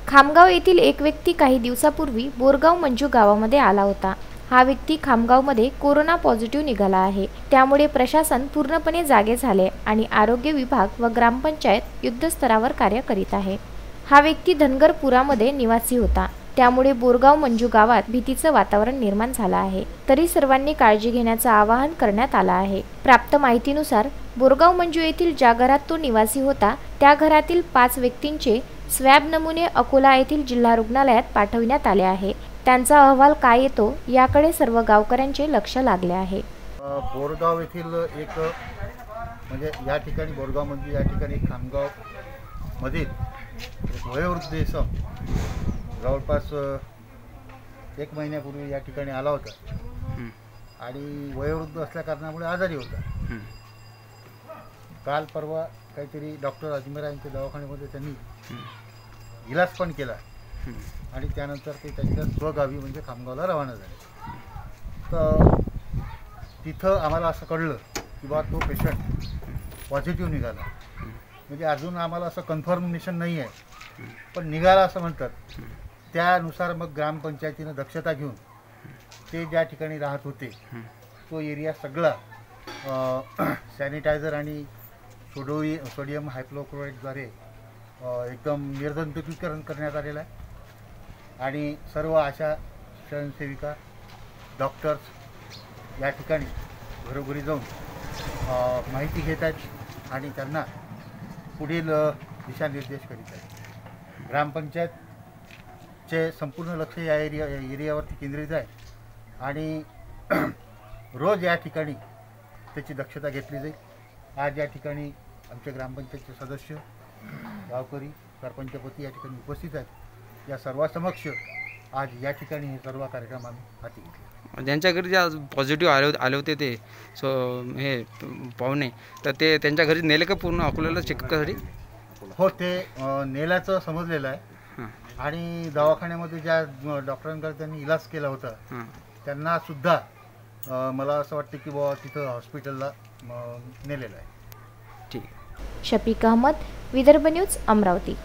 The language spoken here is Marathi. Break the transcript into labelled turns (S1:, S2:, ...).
S1: खामगाव येथील एक व्यक्ती काही दिवसापूर्वी बोरगाव मंजू गावामध्ये आला होता। हा व्यक्ती खामगावमध्ये कोरोना पॉझिटिव्ह निघाला आहे। त्यामुळे प्रशासन पूर्णपणे जागे झाले आणि आरोग्य विभाग व ग्रामपंचायत युद्धस्तरावर कार्य करीत आहे। हा व्यक्ती धनगरपुरामध्ये निवासी होता। त्यामुळे बोरगाव मंजू गावात भीतीचे वातावरण निर्माण झाले आहे। तरी सर्वांनी काळजी घेण्याचे आवाहन करण्यात आले आहे। प्राप्त माहितीनुसार बोरगाव मंजू येथील ज्या घरात तो निवासी होता त्या घरातील 5 व्यक्तींचे स्वॅब नमुने अकोला येथील जिल्हा रुग्णालयात पाठविण्यात आले आहे। त्यांचा अहवाल काय येतो याकडे सर्व गावकऱ्यांचे लक्ष लागले आहे।
S2: बोरगाव येथील एक म्हणजे या ठिकाणी बोरगाव मंजू या ठिकाणी खामगाव मधील एक वयोवृद्ध इसम जवळपास 1 महिन्यापूर्वी या ठिकाणी आला होता आणि वयोवृद्ध असल्या कारणामुळे आजारी होता। काल परवा काहीतरी डॉक्टर अजमेर यांच्या दवाखान्यामध्ये त्यांनी इलाज पण केला आणि त्यानंतर ते त्यांच्या स्वगावी म्हणजे खामगावला रवाना झाले। तर तिथं आम्हाला असं कळलं की बा तो पेशंट पॉझिटिव्ह निघाला। म्हणजे अजून आम्हाला असं कन्फर्मेशन नाही आहे, पण निघाला असं म्हणतात। त्यानुसार मग ग्रामपंचायतीनं दक्षता घेऊन ते ज्या ठिकाणी राहत होते तो एरिया सगळा सॅनिटायझर आणि सोडियम हायपोक्लोराईडद्वारे एकदम निर्जंतुकीकरण करण्यात आलेलं आहे आणि सर्व आशा स्वयंसेविका डॉक्टर्स या ठिकाणी घरोघरी जाऊन माहिती घेत आहेत आणि त्यांना पुढील दिशानिर्देश करीत आहेत। ग्रामपंचायतचे संपूर्ण लक्ष या एरियावरती केंद्रित आहे आणि रोज या ठिकाणी त्याची दक्षता घेतली जाईल। आज या ठिकाणी आमचे ग्रामपंचायतचे सदस्य गावकरी सरपंचपती या ठिकाणी उपस्थित आहेत। या सर्वांसमक्ष आज या ठिकाणी हे सर्व कार्यक्रम आम्ही हाती घेतले।
S3: ज्यांच्या घरी ज्या पॉझिटिव्ह आले होते ते हे पाहुणे, तर ते त्यांच्या घरी नेले का पूर्ण अकोल्याला चेकअपसाठी?
S2: हो, ते नेल्याचं समजलेलं आहे आणि दवाखान्यामध्ये ज्या डॉक्टरांकडे त्यांनी इलाज केला होता त्यांना सुद्धा मला असं वाटतं की बाबा तिथं हॉस्पिटलला नेलेलं आहे।
S3: ठीक आहे।
S1: शफीक अहमद, विदर्भ न्यूज, अमरावती।